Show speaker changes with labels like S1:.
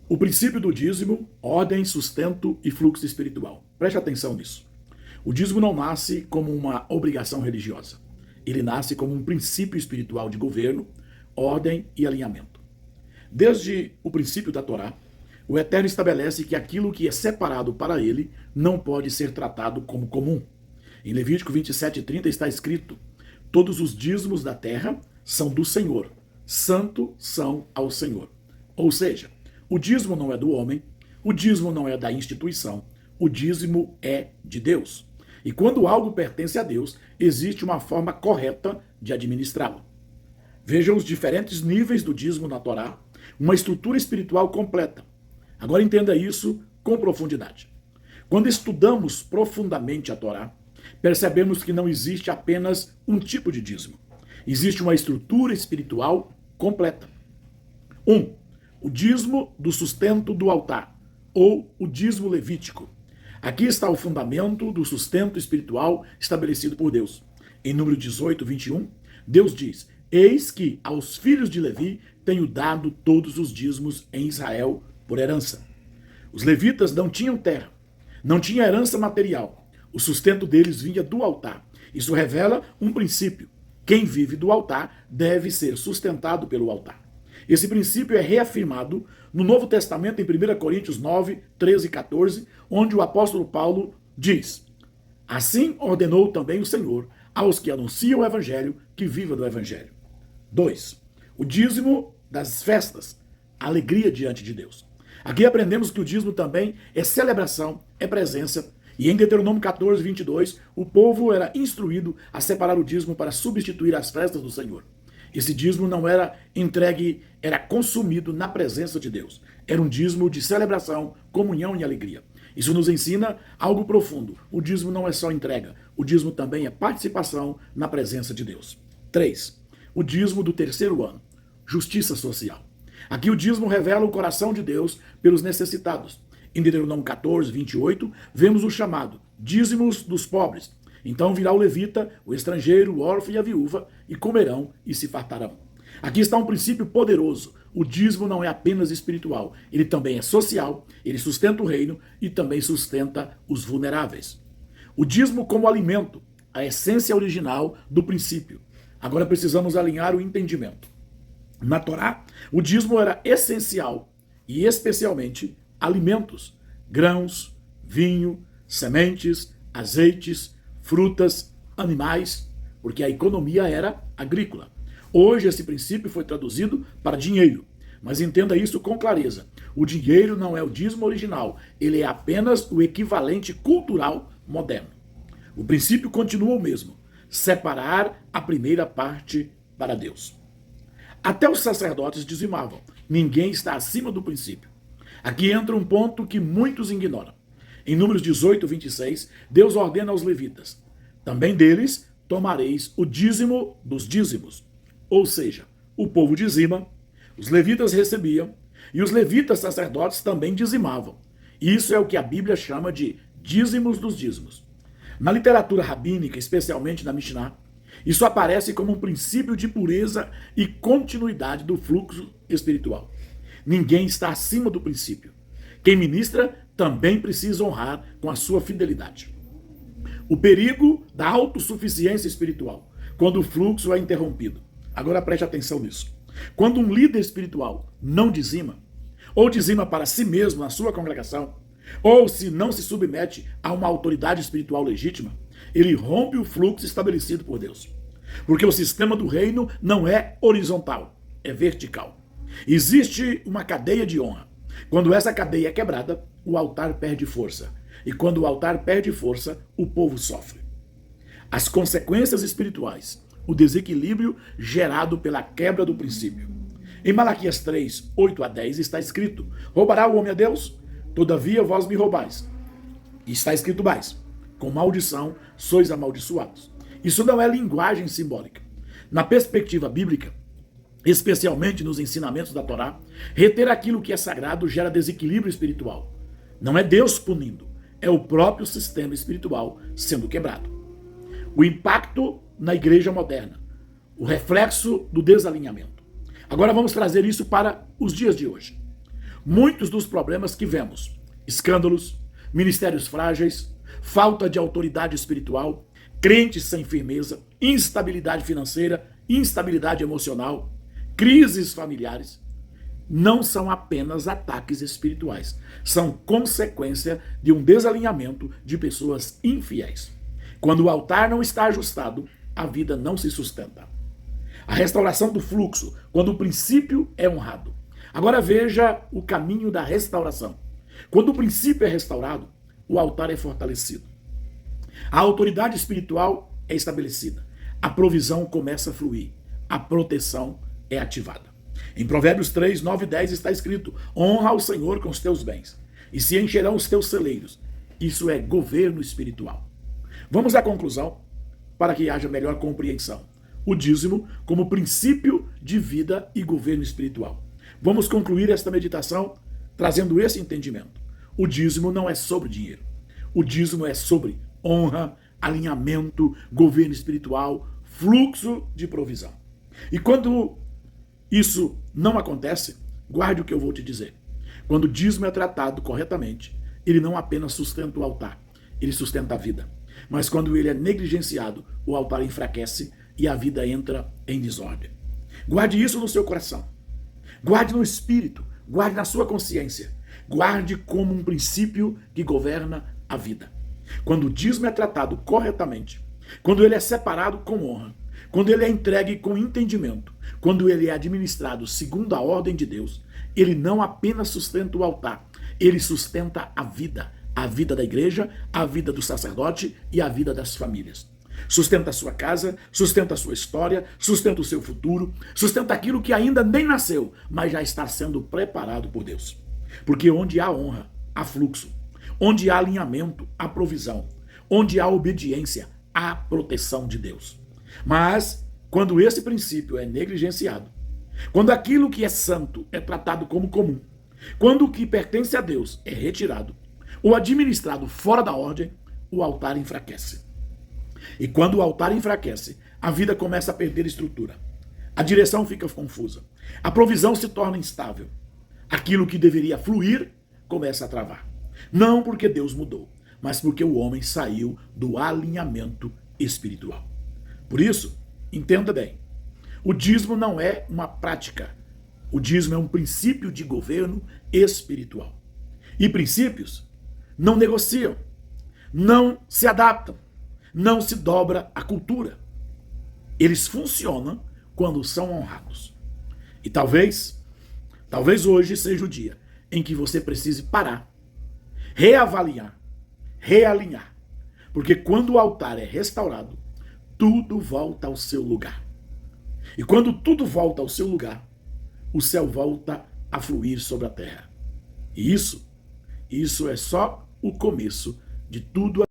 S1: O princípio do dízimo, ordem, sustento e fluxo espiritual. Preste atenção nisso. O dízimo não nasce como uma obrigação religiosa. Ele nasce como um princípio espiritual de governo, ordem e alinhamento. Desde o princípio da Torá, o Eterno estabelece que aquilo que é separado para ele não pode ser tratado como comum. Em Levítico 27:30 está escrito: todos os dízimos da terra são do Senhor, santo são ao Senhor. Ou seja, o dízimo não é do homem, o dízimo não é da instituição, o dízimo é de Deus. E quando algo pertence a Deus, existe uma forma correta de administrá-lo. Vejam os diferentes níveis do dízimo na Torá, uma estrutura espiritual completa. Agora entenda isso com profundidade. Quando estudamos profundamente a Torá, percebemos que não existe apenas um tipo de dízimo. Existe uma estrutura espiritual completa. 1. O dízimo do sustento do altar, ou o dízimo levítico. Aqui está o fundamento do sustento espiritual estabelecido por Deus. Em Número 18:21, Deus diz: eis que aos filhos de Levi tenho dado todos os dízimos em Israel por herança. Os levitas não tinham terra, não tinha herança material. O sustento deles vinha do altar. Isso revela um princípio. Quem vive do altar deve ser sustentado pelo altar. Esse princípio é reafirmado no Novo Testamento em 1 Coríntios 9, 13 e 14, onde o apóstolo Paulo diz: assim ordenou também o Senhor aos que anunciam o evangelho que viva do evangelho. 2. O dízimo das festas, a alegria diante de Deus. Aqui aprendemos que o dízimo também é celebração, é presença. E em Deuteronômio 14, 22, o povo era instruído a separar o dízimo para substituir as festas do Senhor. Esse dízimo não era entregue, era consumido na presença de Deus. Era um dízimo de celebração, comunhão e alegria. Isso nos ensina algo profundo. O dízimo não é só entrega, o dízimo também é participação na presença de Deus. 3. O dízimo do terceiro ano, justiça social. Aqui o dízimo revela o coração de Deus pelos necessitados. Em Deuteronômio 14, 28, vemos o chamado dízimos dos pobres. Então virá o levita, o estrangeiro, o órfão e a viúva, e comerão e se fartarão. Aqui está um princípio poderoso. O dízimo não é apenas espiritual, ele também é social, ele sustenta o reino e também sustenta os vulneráveis. O dízimo como alimento, a essência original do princípio. Agora precisamos alinhar o entendimento. Na Torá, o dízimo era essencial e especialmente alimentos, grãos, vinho, sementes, azeites, frutas, animais, porque a economia era agrícola. Hoje esse princípio foi traduzido para dinheiro, mas entenda isso com clareza. O dinheiro não é o dízimo original, ele é apenas o equivalente cultural moderno. O princípio continua o mesmo: separar a primeira parte para Deus. Até os sacerdotes dizimavam. Ninguém está acima do princípio. Aqui entra um ponto que muitos ignoram. Em Números 18, 26, Deus ordena aos levitas: também deles tomareis o dízimo dos dízimos. Ou seja, o povo dizima, os levitas recebiam, e os levitas sacerdotes também dizimavam. Isso é o que a Bíblia chama de dízimos dos dízimos. Na literatura rabínica, especialmente na Mishnah, isso aparece como um princípio de pureza e continuidade do fluxo espiritual. Ninguém está acima do princípio. Quem ministra também precisa honrar com a sua fidelidade. O perigo da autossuficiência espiritual, quando o fluxo é interrompido. Agora preste atenção nisso. Quando um líder espiritual não dizima, ou dizima para si mesmo na sua congregação, ou se não se submete a uma autoridade espiritual legítima, ele rompe o fluxo estabelecido por Deus. Porque o sistema do reino não é horizontal, é vertical. Existe uma cadeia de honra. Quando essa cadeia é quebrada, o altar perde força. E quando o altar perde força, o povo sofre. As consequências espirituais, o desequilíbrio gerado pela quebra do princípio. Em Malaquias 3, 8 a 10 está escrito: roubará o homem a Deus? Todavia vós me roubais. E está escrito mais: com maldição sois amaldiçoados. Isso não é linguagem simbólica. Na perspectiva bíblica, especialmente nos ensinamentos da Torá, reter aquilo que é sagrado gera desequilíbrio espiritual. Não é Deus punindo, é o próprio sistema espiritual sendo quebrado. O impacto na igreja moderna, o reflexo do desalinhamento. Agora vamos trazer isso para os dias de hoje. muitos dos problemas que vemos: escândalos, ministérios frágeis, falta de autoridade espiritual, crentes sem firmeza, instabilidade financeira, instabilidade emocional, crises familiares, não são apenas ataques espirituais, são consequência de um desalinhamento de pessoas infiéis. Quando o altar não está ajustado, a vida não se sustenta. A restauração do fluxo, quando o princípio é honrado. Agora veja o caminho da restauração. Quando o princípio é restaurado, o altar é fortalecido. A autoridade espiritual é estabelecida. A provisão começa a fluir. A proteção é ativada. Em Provérbios 3, 9 e 10 está escrito: honra ao Senhor com os teus bens, e se encherão os teus celeiros. Isso é governo espiritual. Vamos à conclusão, para que haja melhor compreensão. O dízimo como princípio de vida e governo espiritual. Vamos concluir esta meditação trazendo esse entendimento. O dízimo não é sobre dinheiro. O dízimo é sobre honra, alinhamento, governo espiritual, fluxo de provisão. E quando isso não acontece, guarde o que eu vou te dizer. Quando o dízimo é tratado corretamente, ele não apenas sustenta o altar, ele sustenta a vida. Mas quando ele é negligenciado, o altar enfraquece e a vida entra em desordem. Guarde isso no seu coração. Guarde no espírito, guarde na sua consciência. Guarde como um princípio que governa a vida. Quando o dízimo é tratado corretamente, quando ele é separado com honra, quando ele é entregue com entendimento, quando ele é administrado segundo a ordem de Deus, ele não apenas sustenta o altar, ele sustenta a vida da igreja, a vida do sacerdote e a vida das famílias. Sustenta a sua casa, sustenta a sua história, sustenta o seu futuro, sustenta aquilo que ainda nem nasceu, mas já está sendo preparado por Deus. Porque onde há honra, há fluxo. Onde há alinhamento, há provisão. Onde há obediência, há proteção de Deus. Mas, quando esse princípio é negligenciado, quando aquilo que é santo é tratado como comum, quando o que pertence a Deus é retirado ou administrado fora da ordem, o altar enfraquece. E quando o altar enfraquece, a vida começa a perder estrutura. A direção fica confusa. A provisão se torna instável. Aquilo que deveria fluir começa a travar. Não porque Deus mudou, mas porque o homem saiu do alinhamento espiritual. Por isso, entenda bem, o dízimo não é uma prática. O dízimo é um princípio de governo espiritual. E princípios não negociam, não se adaptam, não se dobra à cultura. Eles funcionam quando são honrados. E talvez hoje seja o dia em que você precise parar, reavaliar, realinhar. Porque quando o altar é restaurado, tudo volta ao seu lugar. E quando tudo volta ao seu lugar, o céu volta a fluir sobre a terra. E isso é só o começo de tudo